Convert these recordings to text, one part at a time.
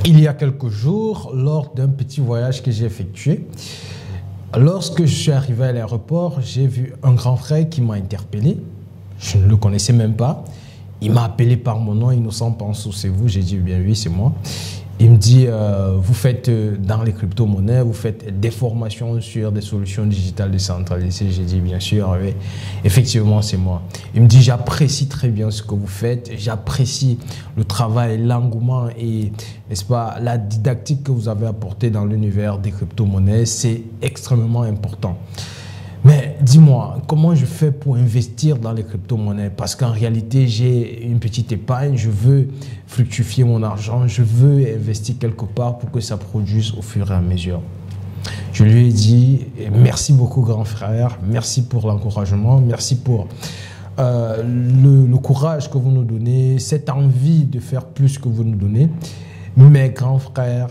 Il y a quelques jours, lors d'un petit voyage que j'ai effectué, lorsque je suis arrivé à l'aéroport, j'ai vu un grand frère qui m'a interpellé. Je ne le connaissais même pas. Il m'a appelé par mon nom, Innocent Pansou, c'est vous? J'ai dit, bien oui, c'est moi. Il me dit, vous faites dans les crypto-monnaies, vous faites des formations sur des solutions digitales décentralisées. J'ai dit, bien sûr, oui, effectivement, c'est moi. Il me dit, j'apprécie très bien ce que vous faites, j'apprécie le travail, l'engouement et, n'est-ce pas, la didactique que vous avez apportée dans l'univers des crypto-monnaies. C'est extrêmement important. Mais dis-moi, comment je fais pour investir dans les crypto-monnaies? Parce qu'en réalité, j'ai une petite épargne, je veux fructifier mon argent, je veux investir quelque part pour que ça produise au fur et à mesure. Je lui ai dit, merci beaucoup grand frère, merci pour l'encouragement, merci pour le courage que vous nous donnez, cette envie de faire plus que vous nous donnez. Mais grand frère,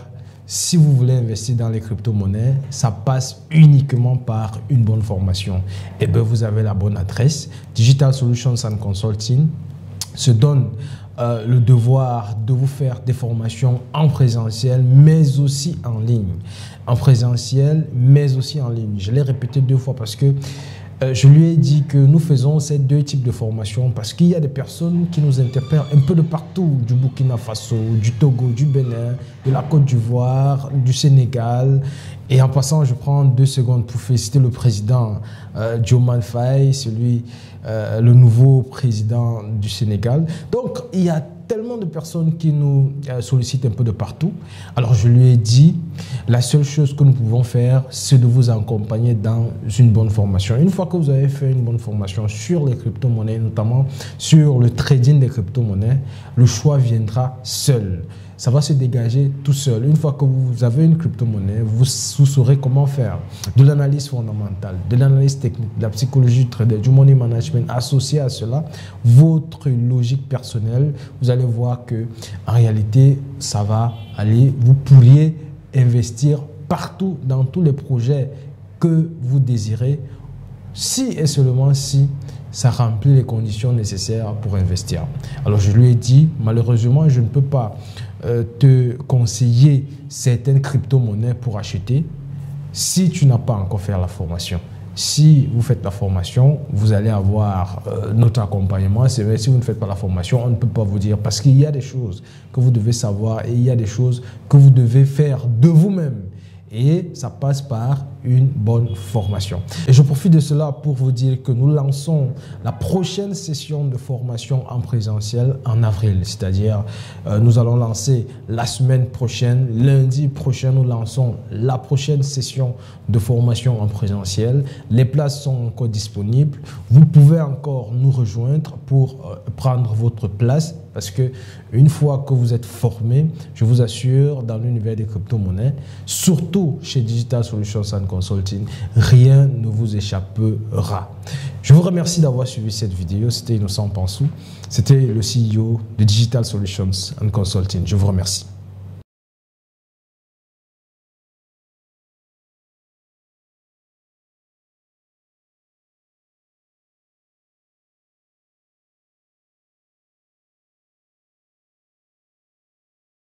si vous voulez investir dans les crypto-monnaies, ça passe uniquement par une bonne formation. Et bien, vous avez la bonne adresse. Digital Solutions and Consulting se donne le devoir de vous faire des formations en présentiel, mais aussi en ligne. En présentiel, mais aussi en ligne. Je l'ai répété 2 fois parce que je lui ai dit que nous faisons ces 2 types de formations parce qu'il y a des personnes qui nous interpellent un peu de partout, du Burkina Faso, du Togo, du Bénin, de la Côte d'Ivoire, du Sénégal. Et en passant, je prends 2 secondes pour féliciter le président Diomaye Faye, le nouveau président du Sénégal. Donc, il y a tellement de personnes qui nous sollicitent un peu de partout. Alors, je lui ai dit, la seule chose que nous pouvons faire, c'est de vous accompagner dans une bonne formation. Une fois que vous avez fait une bonne formation sur les crypto-monnaies, notamment sur le trading des crypto-monnaies, le choix viendra seul. Ça va se dégager tout seul. Une fois que vous avez une crypto-monnaie, vous saurez comment faire de l'analyse fondamentale, de l'analyse technique, de la psychologie du trader, du money management. Associé à cela, votre logique personnelle, vous allez voir que en réalité, ça va aller. Vous pourriez investir partout dans tous les projets que vous désirez, si et seulement si ça remplit les conditions nécessaires pour investir. Alors je lui ai dit, malheureusement, je ne peux pas te conseiller certaines crypto-monnaies pour acheter si tu n'as pas encore fait la formation. Si vous faites la formation, vous allez avoir notre accompagnement. C'est vrai, si vous ne faites pas la formation, on ne peut pas vous dire parce qu'il y a des choses que vous devez savoir et il y a des choses que vous devez faire de vous-même. Et ça passe par une bonne formation. Et je profite de cela pour vous dire que nous lançons la prochaine session de formation en présentiel en avril. C'est-à-dire, nous allons lancer la semaine prochaine, lundi prochain, nous lançons la prochaine session de formation en présentiel. Les places sont encore disponibles. Vous pouvez encore nous rejoindre pour prendre votre place. Parce que une fois que vous êtes formé, je vous assure, dans l'univers des crypto-monnaies, surtout chez Digital Solutions and Consulting, rien ne vous échappera. Je vous remercie d'avoir suivi cette vidéo. C'était Innocent Pansou. C'était le CEO de Digital Solutions and Consulting. Je vous remercie.